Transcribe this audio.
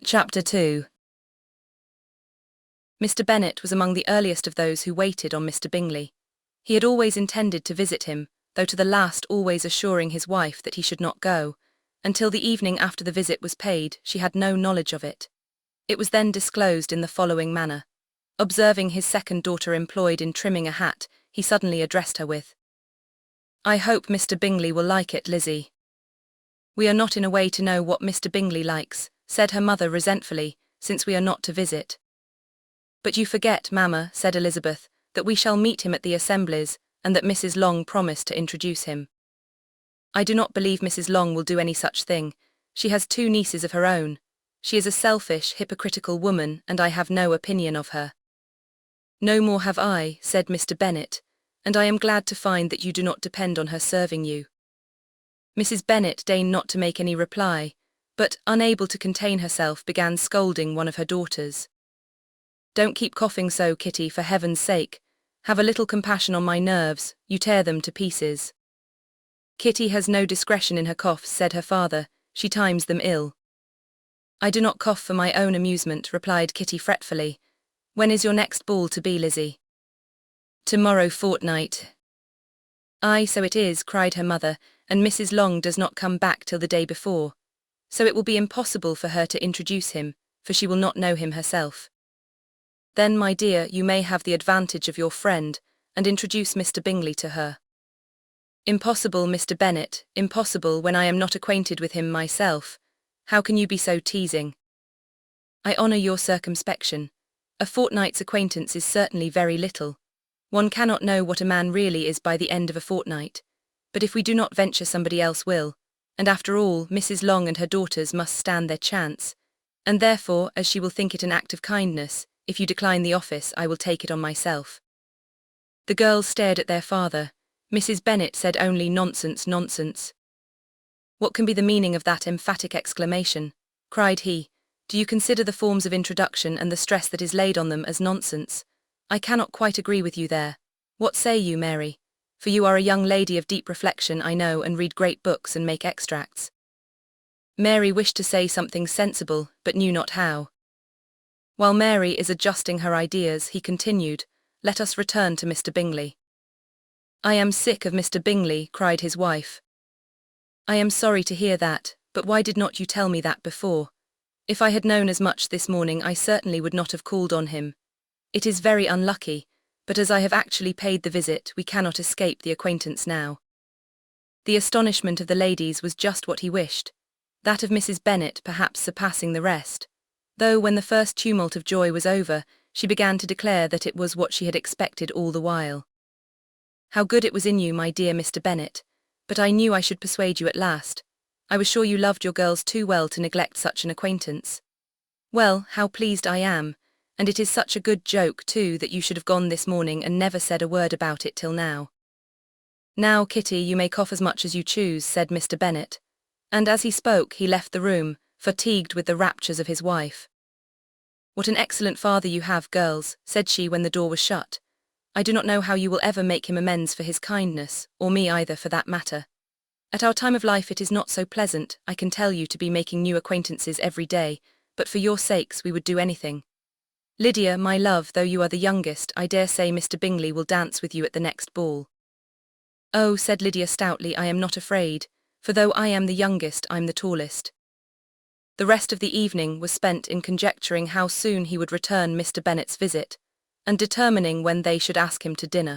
Chapter 2. Mr. Bennet was among the earliest of those who waited on Mr. Bingley. He had always intended to visit him, though to the last always assuring his wife that he should not go. Until the evening after the visit was paid, she had no knowledge of it. It was then disclosed in the following manner. Observing his second daughter employed in trimming a hat, he suddenly addressed her with, "I hope Mr. Bingley will like it, Lizzie." "We are not in a way to know what Mr. Bingley likes," said her mother resentfully, "since we are not to visit." "But you forget, mamma," said Elizabeth, "that we shall meet him at the assemblies, and that Mrs. Long promised to introduce him." "I do not believe Mrs. Long will do any such thing. She has 2 nieces of her own. She is a selfish, hypocritical woman, and I have no opinion of her." "No more have I," said Mr. Bennet, "and I am glad to find that you do not depend on her serving you." Mrs. Bennet deigned not to make any reply, but, unable to contain herself, began scolding one of her daughters. "Don't keep coughing so, Kitty, for heaven's sake. Have a little compassion on my nerves, you tear them to pieces." "Kitty has no discretion in her coughs," said her father, "she times them ill." "I do not cough for my own amusement," replied Kitty fretfully. "When is your next ball to be, Lizzie?" "Tomorrow fortnight." "Aye, so it is," cried her mother, "and Mrs. Long does not come back till the day before. So it will be impossible for her to introduce him, for she will not know him herself." "Then, my dear, you may have the advantage of your friend, and introduce Mr. Bingley to her." "Impossible, Mr. Bennet, impossible when I am not acquainted with him myself. How can you be so teasing?" "I honour your circumspection. A fortnight's acquaintance is certainly very little. One cannot know what a man really is by the end of a fortnight. But if we do not venture, somebody else will, and after all, Mrs. Long and her daughters must stand their chance, and therefore, as she will think it an act of kindness, if you decline the office, I will take it on myself." The girls stared at their father. Mrs. Bennet said only, "Nonsense, nonsense." "What can be the meaning of that emphatic exclamation?" cried he. "Do you consider the forms of introduction and the stress that is laid on them as nonsense? I cannot quite agree with you there. What say you, Mary? For you are a young lady of deep reflection, I know, and read great books and make extracts." Mary wished to say something sensible, but knew not how. While Mary is adjusting her ideas, he continued, "Let us return to Mr. Bingley." "I am sick of Mr. Bingley," cried his wife. "I am sorry to hear that, but why did not you tell me that before? If I had known as much this morning, I certainly would not have called on him. It is very unlucky, but as I have actually paid the visit, we cannot escape the acquaintance now." The astonishment of the ladies was just what he wished, that of Mrs. Bennet perhaps surpassing the rest, though when the first tumult of joy was over, she began to declare that it was what she had expected all the while. "How good it was in you, my dear Mr. Bennet, but I knew I should persuade you at last. I was sure you loved your girls too well to neglect such an acquaintance. Well, how pleased I am, and it is such a good joke, too, that you should have gone this morning and never said a word about it till now." "Now, Kitty, you may cough as much as you choose," said Mr. Bennet, and as he spoke he left the room, fatigued with the raptures of his wife. "What an excellent father you have, girls," said she when the door was shut. "I do not know how you will ever make him amends for his kindness, or me either for that matter. At our time of life it is not so pleasant, I can tell you, to be making new acquaintances every day, but for your sakes we would do anything. Lydia, my love, though you are the youngest, I dare say Mr. Bingley will dance with you at the next ball." "Oh," said Lydia stoutly, "I am not afraid, for though I am the youngest, I'm the tallest." The rest of the evening was spent in conjecturing how soon he would return Mr. Bennet's visit, and determining when they should ask him to dinner.